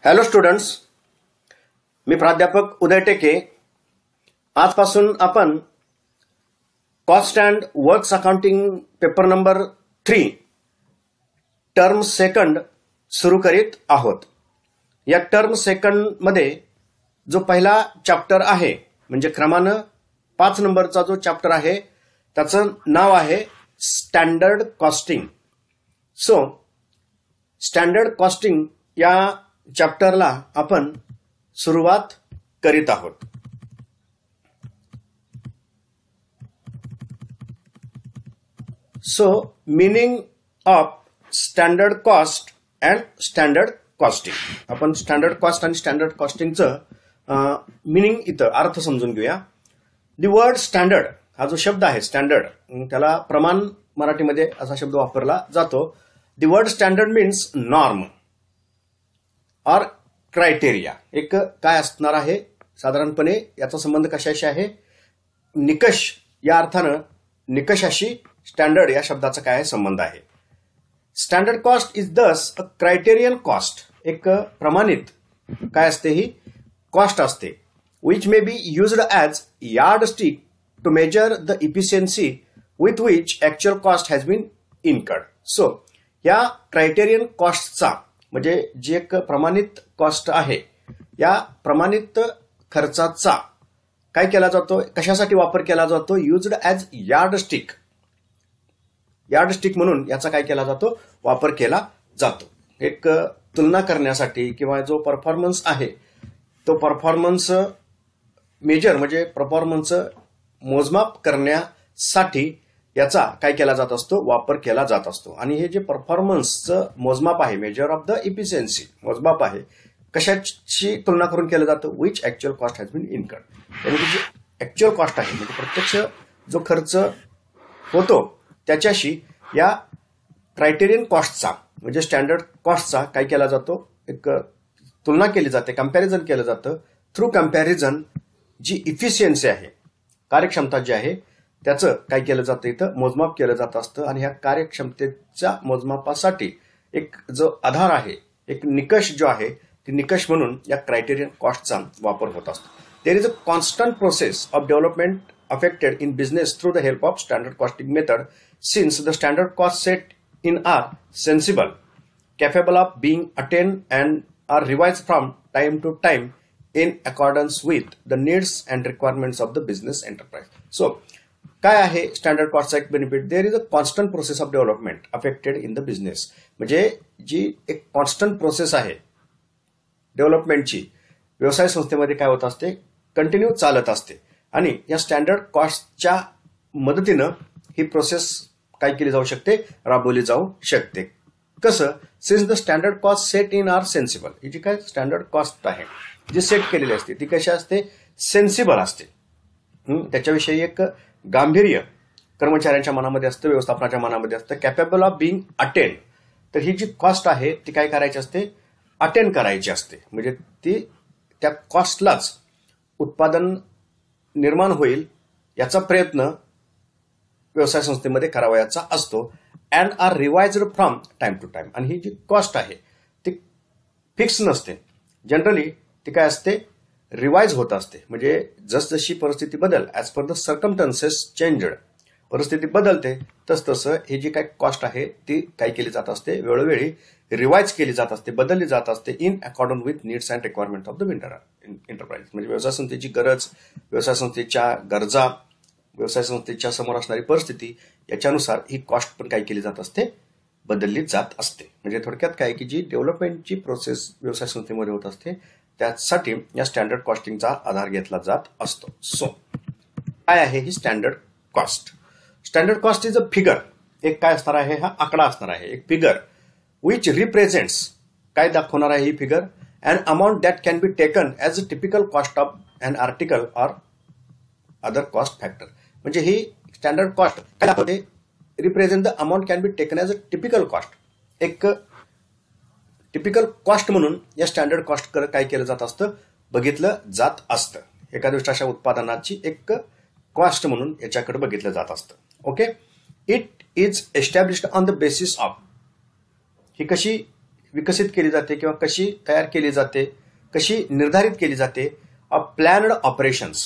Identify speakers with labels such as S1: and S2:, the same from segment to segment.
S1: Hello students, मी प्राध्यापक उदय टेके. आजपासून आपण cost and works accounting paper number 3 term second सुरू करीत आहोत. या टर्म सेकंड मध्ये जो पहिला चॅप्टर आहे म्हणजे क्रमांक 5 नंबरचा जो चॅप्टर आहे त्याचं नाव आहे standard costing. So standard costing या चॅप्टरला आपण सुरुवात करीत आहोत. So meaning of standard cost and standard costing. आपण स्टँडर्ड कॉस्ट आणि स्टँडर्ड कॉस्टिंगचं मीनिंग इथं अर्थ समजून घेऊया. दी वर्ड स्टँडर्ड हा जो शब्द आहे स्टँडर्ड, त्याला प्रमाण मराठीमध्ये असा शब्द वापरला जातो. The word standard means norm और क्रायटेरिया. एक काय असणार आहे साधारणपणे याचा संबंध कशाशी आहे? निकष या अर्थानं निकषाशी स्टँडर्ड या शब्दाचा काय संबंध आहे? स्टँडर्ड कॉस्ट इज दस अ क्रायटेरियन कॉस्ट. एक प्रमाणित काय असते? ही कॉस्ट असते. Which may be used as yardstick to measure the efficiency with which actual cost has been incurred. So या क्रायटेरियन कॉस्टचा म्हणजे जे एक प्रमाणित कॉस्ट आहे या प्रमाणित खर्चाचा काय केला जातो, कशासाठी वापर केला जातो? Used as yard stick. Yard stick म्हणून याचा काय केला जातो? वापर केला जातो. एक तुलना करण्यासाठी किंवा जो परफॉर्मन्स आहे तो परफॉर्मन्स मेजर म्हणजे परफॉर्मन्स मोजमाप करण्यासाठी याचा काय केला जात असतो? वापर केला जात असतो. आणि हे जे परफॉर्मन्सचं मोजमाप आहे, मेजर ऑफ द इफिशियन्सी मोजमाप आहे, कशाची तुलना करून केलं जातं? Which actual cost has been incurred. म्हणजे जी ऍक्च्युअल कॉस्ट आहे म्हणजे प्रत्यक्ष जो खर्च होतो त्याच्याशी या क्रायटेरियन कॉस्टचा म्हणजे स्टँडर्ड कॉस्टचा काय केला जातो? एक तुलना केली जाते, कम्पॅरिझन केलं जातं. थ्रू कम्पॅरिझन जी इफिशियन्सी आहे, कार्यक्षमता जी आहे त्याचं काय केलं जातं? इथं मोजमाप केलं जात असतं. आणि ह्या कार्यक्षमतेच्या मोजमापासाठी एक जो आधार आहे, एक निकष जो आहे, ती निकष म्हणून या क्रायटेरियन कॉस्टचा वापर होत असतो. There is a constant process of development affected in business through the help of standard costing method since the standard cost set in are sensible, capable of being attained and are revised from time to time in accordance with the needs and requirements of the business enterprise. So, काय आहे standard कॉस्टचा एक benefit? There is a constant process of development affected in the business. म्हणजे जी एक constant process आहे डेव्हलपमेंटची व्यवसाय संस्थेमध्ये काय होत असते? कंटिन्यू चालत असते. आणि या स्टँडर्ड कॉस्टच्या मदतीनं ही प्रोसेस काय केली जाऊ शकते? राबवली जाऊ शकते. कसं? Since the standard cost set in are sensible. ही जी काय स्टँडर्ड कॉस्ट आहे जी सेट केलेली असते ती कशी असते? सेन्सिबल असते. त्याच्याविषयी एक गांभीर्य कर्मचाऱ्यांच्या मनामध्ये असतं, व्यवस्थापनाच्या मनामध्ये असतं. Capable of being attend. तर ही जी कॉस्ट आहे ती काय करायची असते? अटेंड करायची असते. म्हणजे ती त्या कॉस्टलाच उत्पादन निर्माण होईल याचा प्रयत्न व्यवसाय संस्थेमध्ये करावयाचा असतो. And are revised from time to time. आणि ही जी कॉस्ट आहे ती फिक्स नसते. जनरली ती काय असते? रिवाइज होत असते. म्हणजे जसजशी परिस्थिती बदल as per the circumstances changed, परिस्थिती बदलते तसतसं ही जी काय कॉस्ट आहे ती काय केली जात असते? वेळोवेळी रिवाइज केली जात असते, बदलली जात असते in according with needs and requirement of the enterprise. म्हणजे व्यवसाय संस्थेची गरज, व्यवसाय संस्थेच्या गरजा, व्यवसाय संस्थेच्या समोर असणारी परिस्थिती याच्यानुसार ही कॉस्ट पण काय केली जात असते? बदलली जात असते. म्हणजे थोडक्यात काय की जी डेव्हलपमेंटची प्रोसेस व्यवसाय संस्थेमध्ये होत असते त्यासाठी या स्टँडर्ड कॉस्टिंगचा आधार घेतला जात असतो. सो काय आहे ही standard cost? Standard cost is a figure. एक काय असणार आहे? हा आकडा असणार आहे, एक फिगर विच रिप्रेझेंट्स. काय दाखवणार आहे ही figure? An amount that can be taken as a typical cost of an article or other cost factor. म्हणजे ही स्टँडर्ड कॉस्ट काय दाखवते? Represent the amount can be taken as a typical cost. एक typical cost म्हणून या standard cost काय केलं जात असतं? बघितलं जात असतं. एखाद्या अशा उत्पादनाची एक कॉस्ट म्हणून याच्याकडे बघितलं जात असतं. Okay. It is established on the basis of. ही कशी विकसित केली जाते किंवा कशी तयार केली जाते, कशी निर्धारित केली जाते? Planned operations,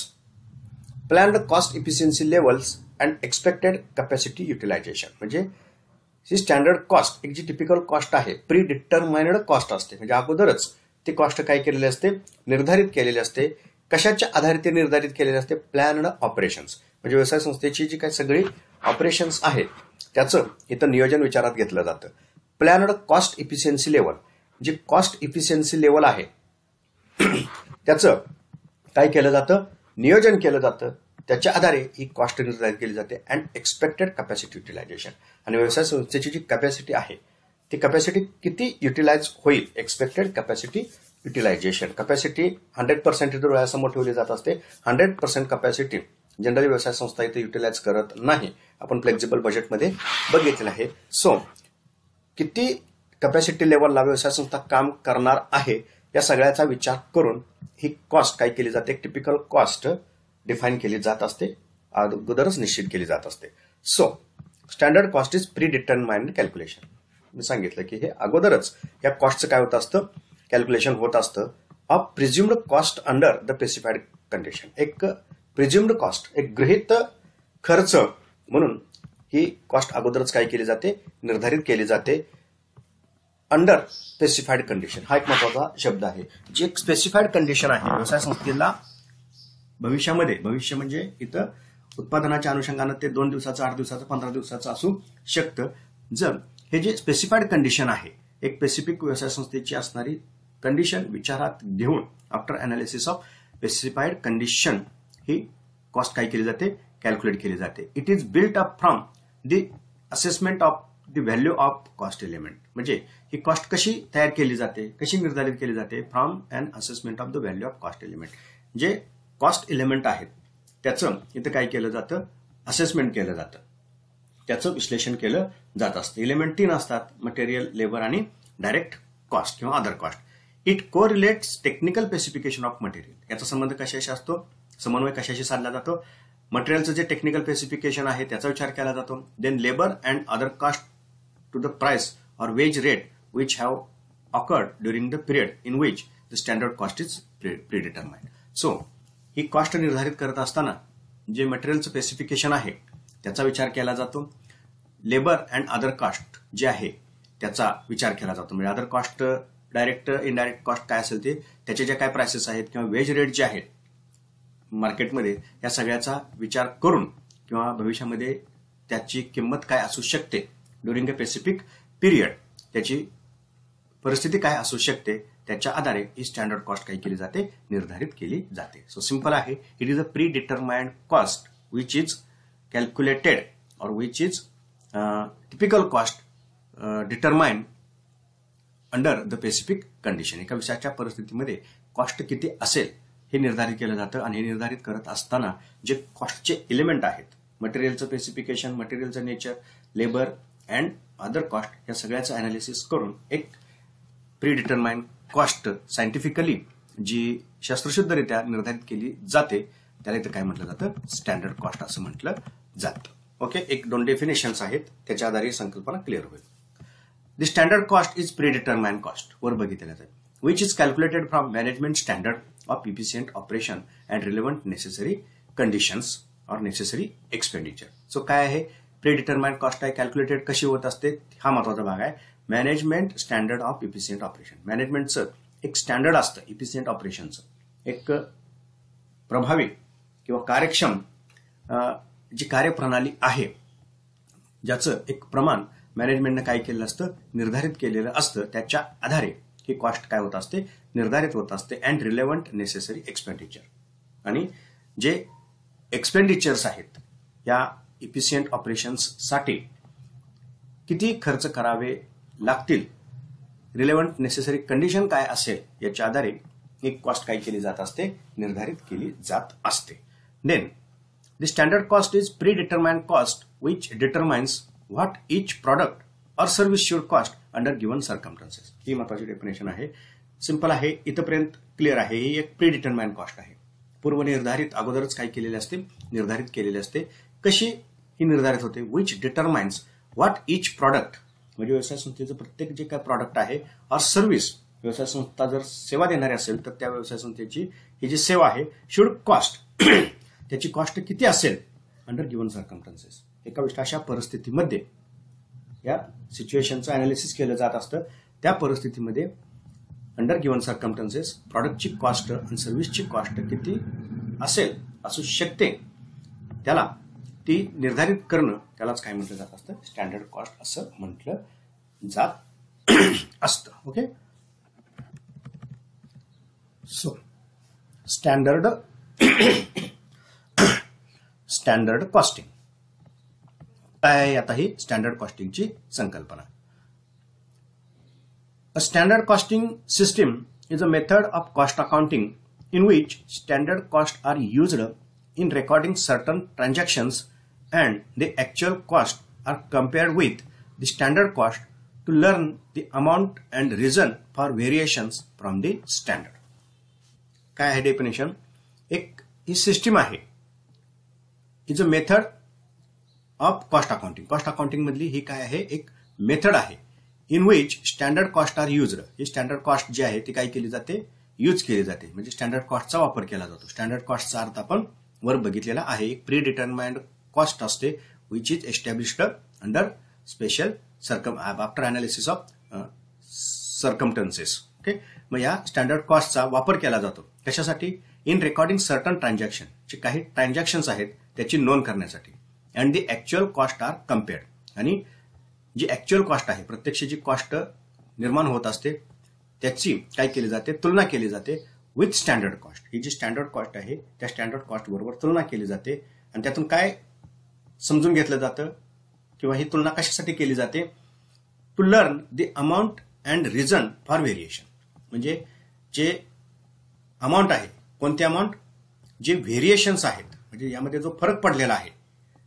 S1: planned cost efficiency levels and expected capacity utilization. म्हणजे ही स्टँडर्ड कॉस्ट, एक जी टिपिकल कॉस्ट आहे, प्री डिटरमाइन्ड कॉस्ट असते. म्हणजे अगोदरच ती कॉस्ट काय केलेली असते? निर्धारित केलेली असते. कशाच्या आधारे ते निर्धारित केलेले असते? Planned operations. म्हणजे व्यवसाय संस्थेची जी काही सगळी ऑपरेशन्स आहेत त्याचं इथं नियोजन विचारात घेतलं जातं. प्लॅन्ड कॉस्ट इफिशियन्सी लेवल, जी कॉस्ट इफिशियन्सी लेवल आहे त्याचं काय केलं जातं? नियोजन केलं जातं. त्याच्या आधारे ही कॉस्ट निर्धारित केली जाते. अँड एक्सपेक्टेड कॅपॅसिटी युटिलायझेशन, आणि व्यवसाय संस्थेची जी कॅपॅसिटी आहे ती कॅपॅसिटी किती युटिलाइज होईल? Expected capacity utilisation. कॅपॅसिटी 100% इतर वेळासमोर ठेवली जात असते. 100% कॅपॅसिटी जनरली व्यवसाय संस्था इथे युटिलाइज करत नाही. आपण फ्लेक्झिबल बजेटमध्ये बघितलं आहे. सो किती कॅपॅसिटी लेवलला व्यवसाय संस्था काम करणार आहे या सगळ्याचा विचार करून ही कॉस्ट काय केली जाते? टिपिकल कॉस्ट डिफाईन केली जात असते, अगोदरच निश्चित केली जात असते. So standard cost is predetermined calculation. मी सांगितलं की हे अगोदरच या कॉस्टचं काय होत असतं? कॅल्क्युलेशन होत असतं. Presumed cost under the specified condition. एक प्रिझ्युम्ड कॉस्ट, एक गृहीत खर्च म्हणून ही कॉस्ट अगोदरच काय केली जाते? निर्धारित केली जाते. अंडर स्पेसिफाईड कंडिशन हा एक महत्वाचा शब्द आहे. जी एक स्पेसिफाईड कंडिशन आहे व्यवसाय संस्थेला भविष्यामध्ये, भविष्य म्हणजे इथं उत्पादनाच्या अनुषंगानं ते 2 दिवसाचं, 8 दिवसाचं, 15 दिवसाचं असू शकतं. जर हे जे स्पेसिफाईड कंडिशन आहे, एक स्पेसिफिक व्यवसाय संस्थेची असणारी कंडिशन विचारात घेऊन after analysis of specified condition he cost काय केली जाते? कॅल्क्युलेट केली जाते. It is built up from the assessment of the value of cost element. म्हणजे ही कॉस्ट कशी तयार केली जाते, कशी निर्धारित केली जाते? From an assessment of the value of cost element. जे कॉस्ट एलिमेंट आहेत त्याचं इथं काय केलं जातं? असेसमेंट केलं जातं, त्याचं विश्लेषण केलं जात असतं. एलिमेंट 3 असतात: मटेरियल, लेबर आणि डायरेक्ट कॉस्ट किंवा other cost. It correlates technical specification of material. याचा संबंध कशाशी असतो? समन्वय कशाशी साधला जातो? मटेरियलचं जे टेक्निकल स्पेसिफिकेशन आहे त्याचा विचार केला जातो. Then labour and other cost to the price or wage rate which have occurred during the period in which the standard cost is predetermined. So, he cost निर्धारित करत असताना जे मटेरियलचं स्पेसिफिकेशन आहे त्याचा विचार केला जातो. लेबर अँड अदर कॉस्ट जे आहे त्याचा विचार केला जातो. म्हणजे other cost, direct, indirect cost काय असेल ते, त्याचे जे काय प्राइसेस आहेत किंवा वेज रेट जे आहेत मार्केटमध्ये, या सगळ्याचा विचार करून किंवा भविष्यामध्ये त्याची किंमत काय असू शकते ड्युरिंग अ स्पेसिफिक पिरियड, त्याची परिस्थिती काय असू शकते, त्याच्या आधारे ही स्टँडर्ड कॉस्ट काय केली जाते? निर्धारित केली जाते. सो सिंपल आहे. It is a predetermined cost which is calculated और which is typical cost determined under the specific condition. एका विषयाच्या परिस्थितीमध्ये कॉस्ट किती असेल हे निर्धारित केलं जातं. आणि हे निर्धारित करत असताना जे कॉस्टचे एलिमेंट आहेत, मटेरियलचं स्पेसिफिकेशन, मटेरियलचं nature, labour and other cost, या सगळ्याचं अनालिसिस करून एक प्री डिटरमाइंड कॉस्ट सायंटिफिकली जी शास्त्रशुद्धरित्या निर्धारित केली जाते त्याला इथं काय म्हटलं जातं? स्टँडर्ड कॉस्ट असं म्हटलं जातं. ओके, 1-2 डेफिनेशन्स आहेत, त्याच्या आधारे संकल्पना क्लिअर होईल. The standard cost is predetermined cost वर बघितलं जातं, which is calculated from management standard of efficient operation and relevant necessary conditions और नेसेसरी एक्सपेंडिचर. सो काय आहे? प्री डिटरमाइंड कॉस्ट आहे, कॅल्क्युलेटेड कशी होत असते हा महत्वाचा भाग आहे. Management standard of efficient operation. मॅनेजमेंटचं एक स्टँडर्ड असतं इफिशियंट ऑपरेशनचं, एक प्रभावी किंवा कार्यक्षम जी कार्यप्रणाली आहे ज्याचं एक प्रमाण मॅनेजमेंटनं काय केलेलं असतं? निर्धारित केलेलं असतं. त्याच्या आधारे ही कॉस्ट काय होत असते? निर्धारित होत असते. And relevant necessary expenditure. आणि जे एक्सपेंडिचर्स आहेत या इफिशियंट ऑपरेशन्ससाठी किती खर्च करावे लागतील, रिलेव्हंट नेसेसरी कंडिशन काय असेल याच्या आधारे एक कॉस्ट काय केली जात असते? निर्धारित केली जात असते. Then the standard cost is predetermined cost which determines what each product और service should cost under given circumstances. ही महत्वाची डेफिनेशन आहे. सिंपल आहे, इथपर्यंत क्लिअर आहे. ही एक प्री डिटरमाइंड कॉस्ट आहे, पूर्वनिर्धारित, अगोदरच काय केलेले असते? निर्धारित केलेले असते. कशी ही निर्धारित होते? Which determines what each product म्हणजे व्यवसाय संस्थेचं प्रत्येक जे काय प्रॉडक्ट आहे और सर्व्हिस, व्यवसाय संस्था जर सेवा देणारी असेल तर त्या व्यवसाय संस्थेची ही जी सेवा आहे शुड कॉस्ट त्याची कॉस्ट किती असेल अंडर गिव्हन सर्कमस्टन्सेस. एका विशिष्ट अशा परिस्थितीमध्ये या सिच्युएशनचं अनालिसिस केलं जात असतं. त्या परिस्थितीमध्ये अंडर गिव्हन सर्कमस्टन्सेस प्रॉडक्टची कॉस्ट आणि सर्व्हिसची कॉस्ट किती असेल असू शकते, त्याला ती निर्धारित करणं त्यालाच काय म्हटलं जात असतं, स्टँडर्ड कॉस्ट असं म्हटलं जात असतं. ओके, सो स्टँडर्ड कॉस्टिंग काय, आता ही स्टँडर्ड कॉस्टिंगची संकल्पना. A standard costing system is a method of cost accounting in which standard costs are used in recording certain transactions and the actual costs are compared with the standard cost to learn the amount and reason for variations from the standard. काय आहे definition? एक ही system आहे, is a method of cost accounting. Cost accounting मधली ही काय आहे, एक मेथड आहे in which standard cost are used. ही स्टँडर्ड कॉस्ट जी आहे ती काय केली जाते, यूज केली जाते, म्हणजे स्टँडर्ड कॉस्टचा वापर केला जातो. स्टँडर्ड कॉस्टचा अर्थ आपण वर बघितलेला आहे. एक प्री डिटर्माइंड कॉस्ट असते which is established under special after analysis of circumstances. Okay, मग या स्टँडर्ड कॉस्टचा वापर केला जातो कशासाठी, इन रेकॉर्डिंग सर्टन ट्रान्झॅक्शन, जे काही ट्रान्झॅक्शन्स आहेत त्याची नोंद करण्यासाठी. And the actual cost are compared, आणि जी ऍक्च्युअल कॉस्ट आहे, प्रत्यक्ष जी कॉस्ट निर्माण होत असते त्याची काय केली जाते, तुलना केली जाते विथ स्टँडर्ड कॉस्ट. ही जी स्टँडर्ड कॉस्ट आहे त्या स्टँडर्ड कॉस्ट बरोबर तुलना केली जाते आणि त्यातून काय समजून घेतलं जातं किंवा ही तुलना कशासाठी केली जाते, to learn the amount and reason for variation. म्हणजे जे अमाऊंट आहे, कोणते अमाऊंट, जे व्हेरिएशन्स आहेत, म्हणजे यामध्ये जो फरक पडलेला आहे,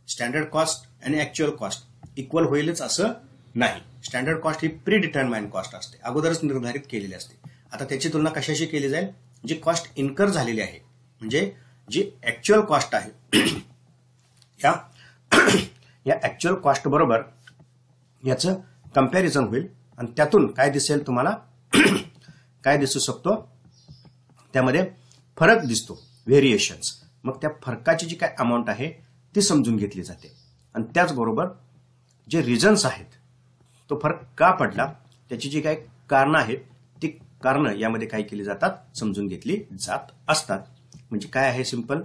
S1: स्टँडर्ड कॉस्ट आणि ऍक्च्युअल कॉस्ट इक्वल होईलच असं नाही. स्टँडर्ड कॉस्ट ही प्री डिटर्माइंड कॉस्ट असते, अगोदरच निर्धारित केलेली असते. आता त्याची तुलना कशाशी केली जाईल, जी कॉस्ट इन्कर झालेली आहे, म्हणजे जी ऍक्च्युअल कॉस्ट आहे या ऍक्च्युअल कॉस्ट बरोबर याचं कम्पॅरिझन होईल आणि त्यातून काय दिसेल तुम्हाला, काय दिसू शकतो, त्यामध्ये फरक दिसतो, व्हेरिएशन्स. मग त्या फरकाची जी काय अमाऊंट आहे ती समजून घेतली जाते आणि त्याचबरोबर जे रिझन्स आहेत, तो फरक का पडला त्याची जी काही कारणं आहेत ती कारणं यामध्ये काय केली जातात, समजून घेतली जात असतात. म्हणजे काय आहे, सिंपल,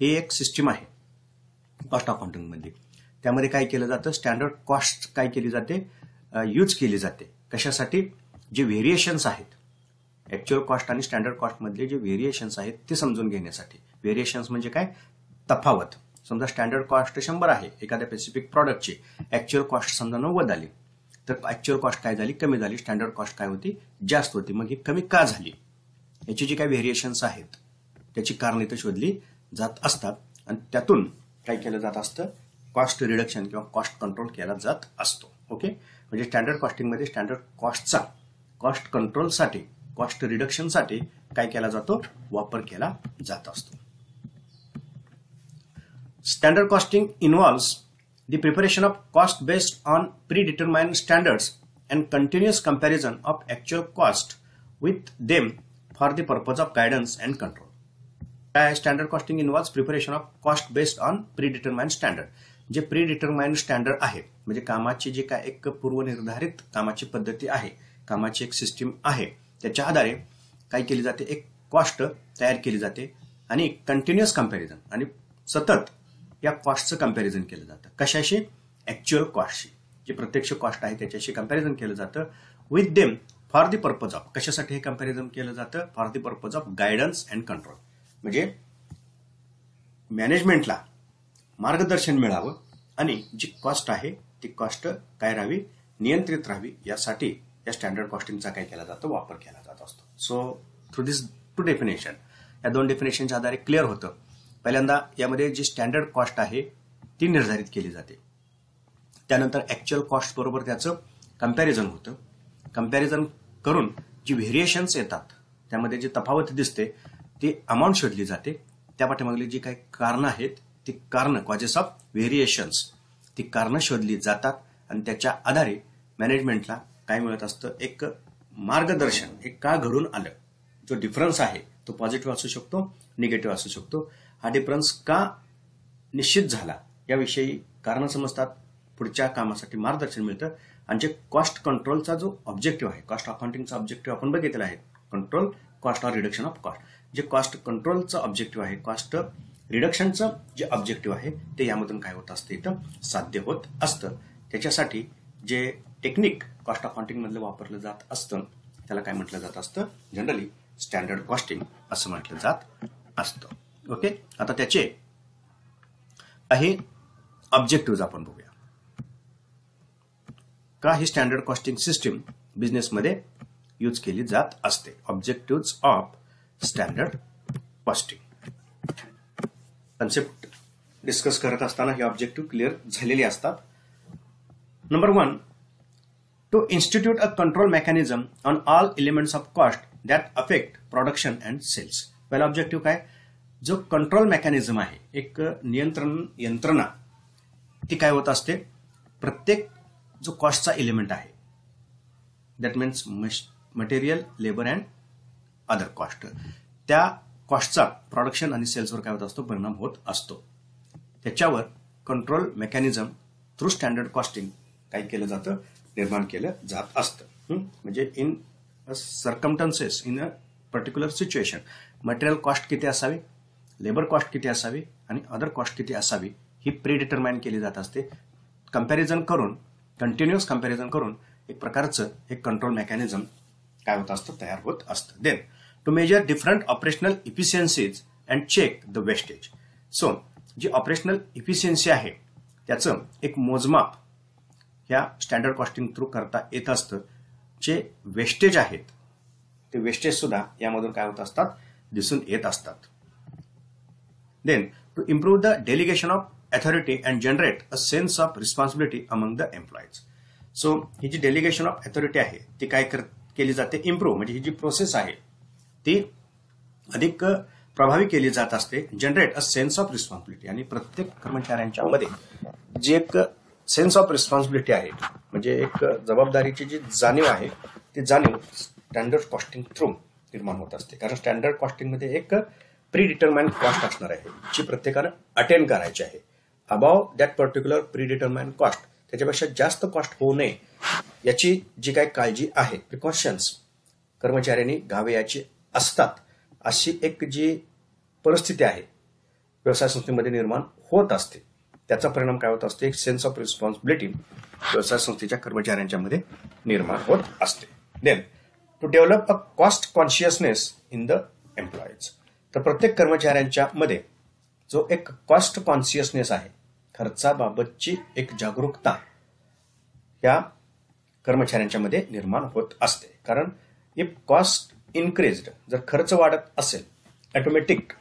S1: ही एक सिस्टीम आहे कॉस्ट अकाउंटिंग मध्ये. त्यामध्ये काय केलं जातं, स्टँडर्ड कॉस्ट काय केली जाते, यूज केली जाते कशासाठी, जे व्हेरिएशन्स आहेत, ऍक्च्युअल कॉस्ट आणि स्टँडर्ड कॉस्ट मधले जे व्हेरिएशन्स आहेत ते समजून घेण्यासाठी. व्हेरिएशन्स म्हणजे काय, तफावत. समजा स्टँडर्ड कॉस्ट 100 आहे एखाद्या स्पेसिफिक प्रॉडक्टची, ऍक्च्युअल कॉस्ट समजा 90 आली, तर ऍक्च्युअल कॉस्ट काय झाली, कमी झाली, स्टँडर्ड कॉस्ट काय होती, जास्त होती. मग ही कमी का झाली, याची जी काही व्हेरिएशन्स आहेत त्याची कारण इथे शोधली जात असतात आणि त्यातून काय केलं जात असतं, कॉस्ट रिडक्शन किंवा कॉस्ट कंट्रोल केला जात असतो. ओके, म्हणजे स्टँडर्ड कॉस्टिंगमध्ये स्टँडर्ड कॉस्टचा कॉस्ट कंट्रोलसाठी, कॉस्ट रिडक्शनसाठी काय केला जातो, वापर केला जात असतो. Standard costing involves the preparation of cost based on predetermined standards and continuous comparison of actual cost with them for the purpose of guidance and control. Standard costing involves preparation of cost based on predetermined standard. जे predetermined standard आहे, म्हणजे कामाची जी काय एक पूर्वनिर्धारित कामाची पद्धती आहे, कामाची एक सिस्टीम आहे, त्याच्या आधारे काय केली जाते, एक कॉस्ट तयार केली जाते आणि कंटिन्युअस कंपॅरिझन, आणि सतत या कॉस्टचं कंपॅरिझन केलं जातं. कशाशी, ऍक्च्युअल कॉस्टशी, जी प्रत्यक्ष कॉस्ट आहे त्याच्याशी कंपॅरिझन केलं जातं with them for the purpose of. कशासाठी हे कंपॅरिझन केलं जातं, for the purpose of guidance and control. म्हणजे मॅनेजमेंटला मार्गदर्शन मिळावं आणि जी कॉस्ट आहे ती कॉस्ट काय राहावी, नियंत्रित राहावी, यासाठी या स्टँडर्ड कॉस्टिंगचा काय केला जातो, वापर केला जात असतो. So through this two definition, या दोन डेफिनेशनच्या आधारे क्लिअर होतं. पहिल्यांदा यामध्ये जी स्टँडर्ड कॉस्ट आहे ती निर्धारित केली जाते, त्यानंतर ऍक्च्युअल कॉस्ट बरोबर त्याचं कंपॅरिझन होतं. कंपॅरिझन करून जी व्हेरिएशन्स येतात त्यामध्ये जी तफावत दिसते ती अमाऊंट शोधली जाते. त्या पाठीमागली जी काही कारणं आहेत ती कारणं, कॉजेस ऑफ व्हेरिएशन्स, ती कारणं शोधली जातात आणि त्याच्या आधारे मॅनेजमेंटला काय मिळत असतं, एक मार्गदर्शन, एक का घडून आलं, जो डिफरन्स आहे तो पॉझिटिव्ह असू शकतो, निगेटिव्ह असू शकतो. हा डिफरन्स का निश्चित झाला याविषयी कारण समजतात, पुढच्या कामासाठी मार्गदर्शन मिळतं. आणि जे कॉस्ट कंट्रोलचा जो ऑब्जेक्टिव्ह आहे, कॉस्ट अकाउंटिंगचा ऑब्जेक्टिव्ह आपण बघितलेला आहे, control cost or reduction of cost. जे कॉस्ट कंट्रोलचं ऑब्जेक्टिव्ह आहे, कॉस्ट रिडक्शनचं जे ऑब्जेक्टिव्ह आहे ते यामधून काय होत असतं, इथं साध्य होत असतं. त्याच्यासाठी जे टेक्निक कॉस्ट अकाउंटिंग मधलं वापरलं जात असतं त्याला काय म्हटलं जात असतं, जनरली स्टँडर्ड कॉस्टिंग असं म्हटलं जात असतं. ओके, आता त्याचे काही ऑब्जेक्टिव्ह आपण बघूया. का ही स्टँडर्ड कॉस्टिंग सिस्टीम बिझनेसमध्ये यूज केली जात असते. Objective of standard costing. Concept discuss करत असताना हे ऑब्जेक्टिव्ह क्लिअर झालेले असतात. Number 1, to institute a control mechanism on all elements of cost that affect production and sales. पहिला ऑब्जेक्टिव्ह काय, जो कंट्रोल मेकॅनिझम आहे, एक नियंत्रण यंत्रणा, ती काय होत असते, प्रत्येक जो कॉस्टचा एलिमेंट आहे, that means material, labour and other cost, त्या कॉस्टचा प्रोडक्शन आणि सेल्सवर काय होत असतो, परिणाम होत असतो. त्याच्यावर control mechanism through standard costing काय केलं जातं, निर्माण केलं जात असतं. म्हणजे in circumstances, in a particular situation, material cost किती असावी, लेबर कॉस्ट किती असावी आणि अदर कॉस्ट किती असावी ही प्री डिटरमाइन केली जात असते. कंपॅरिझन करून, कंटिन्युअस कंपॅरिझन करून एक प्रकारचं एक कंट्रोल मेकॅनिझम काय होत असतं, तयार होत असतं. Then to measure different operational efficiencies and check the wastage. So जी ऑपरेशनल इफिशियन्सी आहे त्याचं एक मोजमाप ह्या स्टँडर्ड कॉस्टिंग थ्रू करता येत असतं. जे वेस्टेज आहेत ते वेस्टेज सुद्धा यामधून काय होत असतात, दिसून येत असतात. Then to improve the delegation of authority and generate a sense of responsibility among the employees. So ही जी डेलिगेशन ऑफ अथॉरिटी आहे ती काय केली जाते, इम्प्रूव्ह, म्हणजे ही जी प्रोसेस आहे ती अधिक प्रभावी केली जात असते. Generate a sense of responsibility, आणि प्रत्येक कर्मचाऱ्यांच्या मध्ये जी एक सेन्स ऑफ रिस्पॉन्सिबिलिटी आहे, म्हणजे एक जबाबदारीची जी जाणीव आहे, ती जाणीव स्टँडर्ड कॉस्टिंग थ्रू निर्माण होत असते. कारण स्टँडर्ड कॉस्टिंग मध्ये एक प्री डिटरमाइंड कॉस्ट असणार आहे, जी प्रत्येकानं अटेंड करायची आहे. Above that particular pre determined cost, त्याच्यापेक्षा जास्त कॉस्ट होऊ नये याची जी काही काळजी आहे, प्रिकॉशन्स कर्मचाऱ्यांनी घ्यावयाची असतात, अशी एक जी परिस्थिती आहे व्यवसाय संस्थेमध्ये निर्माण होत असते. त्याचा परिणाम काय होत असते, एक सेन्स ऑफ रिस्पॉन्सिबिलिटी व्यवसाय संस्थेच्या कर्मचाऱ्यांच्या मध्ये निर्माण होत असते. Then to develop a cost consciousness in the employees. तर प्रत्येक कर्मचाऱ्यांच्या मध्ये जो एक कॉस्ट कॉन्शियसनेस आहे, खर्चाबाबतची एक जागरूकता या कर्मचाऱ्यांच्या मध्ये निर्माण होत असते. कारण इफ कॉस्ट इन्क्रीज्ड, जर खर्च वाढत असेल, ऑटोमॅटिक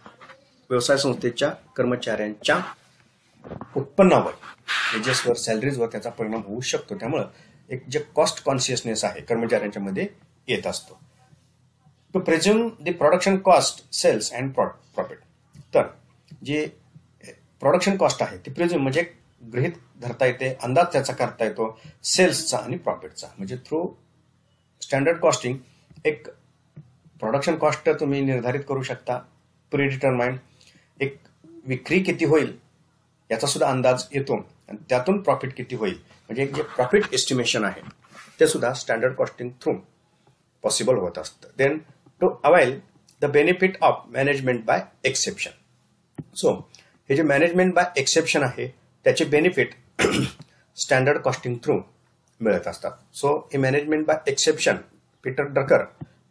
S1: व्यवसाय संस्थेच्या कर्मचाऱ्यांच्या उत्पन्नावर, वेजेसवर, सॅलरीजवर त्याचा परिणाम होऊ शकतो. त्यामुळे एक जे कॉस्ट कॉन्शियसनेस आहे कर्मचाऱ्यांच्या मध्ये येत असतो. To presume the production cost, sales and profit. तर जे प्रोडक्शन कॉस्ट आहे ती प्रेझ्युम म्हणजे गृहीत धरता येते, अंदाज त्याचा करता येतो सेल्सचा आणि प्रॉफिटचा. म्हणजे थ्रू स्टँडर्ड कॉस्टिंग एक प्रोडक्शन कॉस्ट तुम्ही निर्धारित करू शकता, प्री डिटरमाइंड. एक विक्री किती होईल याचा सुद्धा अंदाज येतो आणि त्यातून प्रॉफिट किती होईल, म्हणजे जे प्रॉफिट एस्टिमेशन आहे ते सुद्धा स्टँडर्ड कॉस्टिंग थ्रू पॉसिबल होत असतं. Then to avail the benefit of management by exception. So हे जे मॅनेजमेंट बाय एक्सेप्शन आहे त्याचे बेनिफिट स्टँडर्ड कॉस्टिंग थ्रू मिळत असतात. सो हे management by exception, Peter Drucker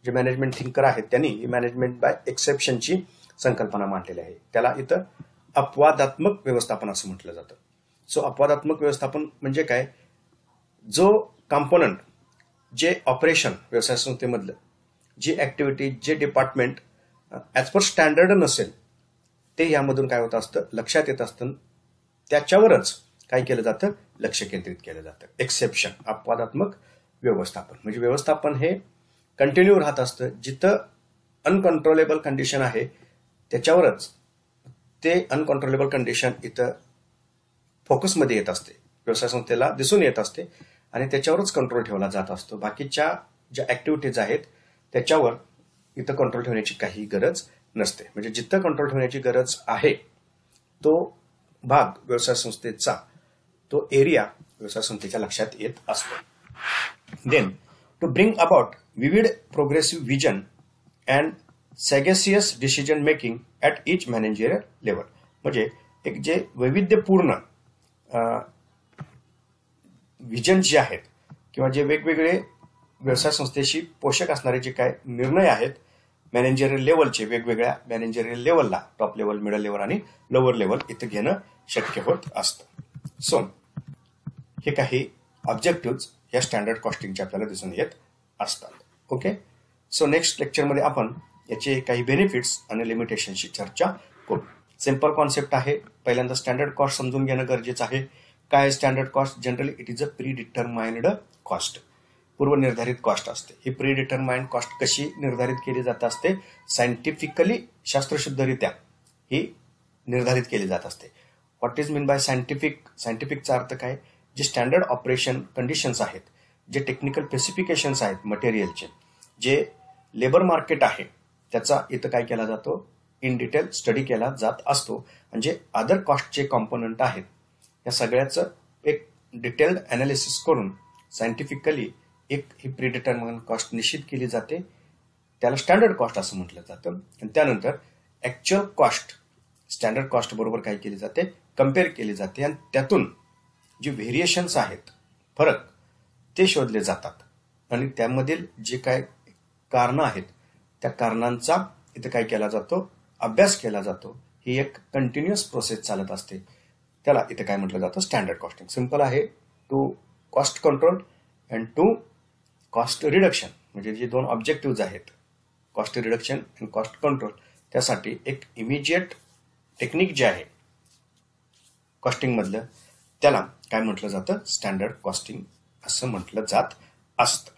S1: जे मॅनेजमेंट थिंकर आहेत त्यांनी ही मॅनेजमेंट बाय एक्सेप्शनची संकल्पना मांडलेली आहे. त्याला इथं अपवादात्मक व्यवस्थापन असं म्हटलं जातं. सो अपवादात्मक व्यवस्थापन म्हणजे काय, जो कॉम्पोनंट, जे ऑपरेशन व्यवसाय संस्थेमधलं, जी ऍक्टिव्हिटी, जे डिपार्टमेंट ऍज पर स्टँडर्ड नसेल ते यामधून काय होत असतं, लक्षात येत असतं. त्याच्यावरच काय केलं जातं, लक्ष केंद्रित केलं जातं. एक्सेप्शन, अपवादात्मक व्यवस्थापन. म्हणजे व्यवस्थापन हे कंटिन्यू राहत असतं. जिथं अनकंट्रोलेबल कंडिशन आहे त्याच्यावरच ते अनकंट्रोलेबल कंडिशन इथं फोकसमध्ये येत असते, व्यवसाय संस्थेला दिसून येत असते. आणि त्याच्यावरच कंट्रोल ठेवला जात असतो. बाकीच्या ज्या ऍक्टिव्हिटीज आहेत त्याच्यावर इथं कंट्रोल ठेवण्याची काही गरज नसते. म्हणजे जिथं कंट्रोल ठेवण्याची गरज आहे तो भाग व्यवसाय संस्थेचा, तो एरिया व्यवसाय संस्थेच्या लक्षात येत असतो. Then to bring about vivid progressive vision and sagacious decision making at each managerial level. म्हणजे एक जे वैविध्यपूर्ण विजन जे आहेत किंवा जे वेगवेगळे व्यवसाय संस्थेशी पोषक असणारे जे काय निर्णय आहेत मॅनेजरियल लेवलचे, वेगवेगळ्या मॅनेजरियल लेवलला, टॉप लेवल, मिडल लेवल आणि लोअर लेवल इथं घेणं शक्य होत असतं. सो हे काही ऑब्जेक्टिव्ह या स्टँडर्ड कॉस्टिंगचे आपल्याला दिसून येत असतात. ओके, सो नेक्स्ट लेक्चरमध्ये आपण याचे काही बेनिफिट्स आणि लिमिटेशनची चर्चा करू. सिंपल कॉन्सेप्ट आहे. पहिल्यांदा स्टँडर्ड कॉस्ट समजून घेणं गरजेचं आहे. काय standard cost? Generally it is a predetermined cost. पूर्वनिर्धारित कॉस्ट असते. ही प्री डिटरमाइंड कॉस्ट कशी निर्धारित केली जात असते? सायंटिफिकली, शास्त्रशुद्धरित्या ही निर्धारित केली जात असते. What is mean by scientific? सायंटिफिकचा अर्थ काय? जे स्टँडर्ड ऑपरेशन कंडिशन्स आहेत, जे टेक्निकल स्पेसिफिकेशन्स आहेत मटेरियलचे, जे लेबर मार्केट आहे त्याचा इथं काय केला जातो? इन डिटेल स्टडी केला जात असतो. म्हणजे अदर कॉस्टचे कॉम्पोनंट आहेत या सगळ्याचं एक डिटेल्ड अनालिसिस करून सायंटिफिकली एक ही प्रीडिटरमाइंड कॉस्ट निश्चित केली जाते. त्याला स्टँडर्ड कॉस्ट असं म्हटलं जातं. आणि त्यानंतर ऍक्च्युअल कॉस्ट स्टँडर्ड कॉस्ट बरोबर काय केली जाते? कम्पेअर केली जाते आणि त्यातून जे व्हेरिएशन्स आहेत, फरक, ते शोधले जातात आणि त्यामधील जे काय कारणं आहेत त्या कारणांचा इथं काय केला जातो? अभ्यास केला जातो. ही एक कंटिन्युअस प्रोसेस चालत असते. त्याला इथं काय म्हटलं जातं? Standard costing. सिंपल आहे. To cost control and to cost reduction, म्हणजे जे दोन ऑब्जेक्टिव्ह आहेत, cost reduction and cost control, त्यासाठी एक इमिजिएट टेक्निक जे आहे कॉस्टिंग मधलं त्याला काय म्हटलं जातं? स्टँडर्ड कॉस्टिंग असं म्हटलं जात असतं.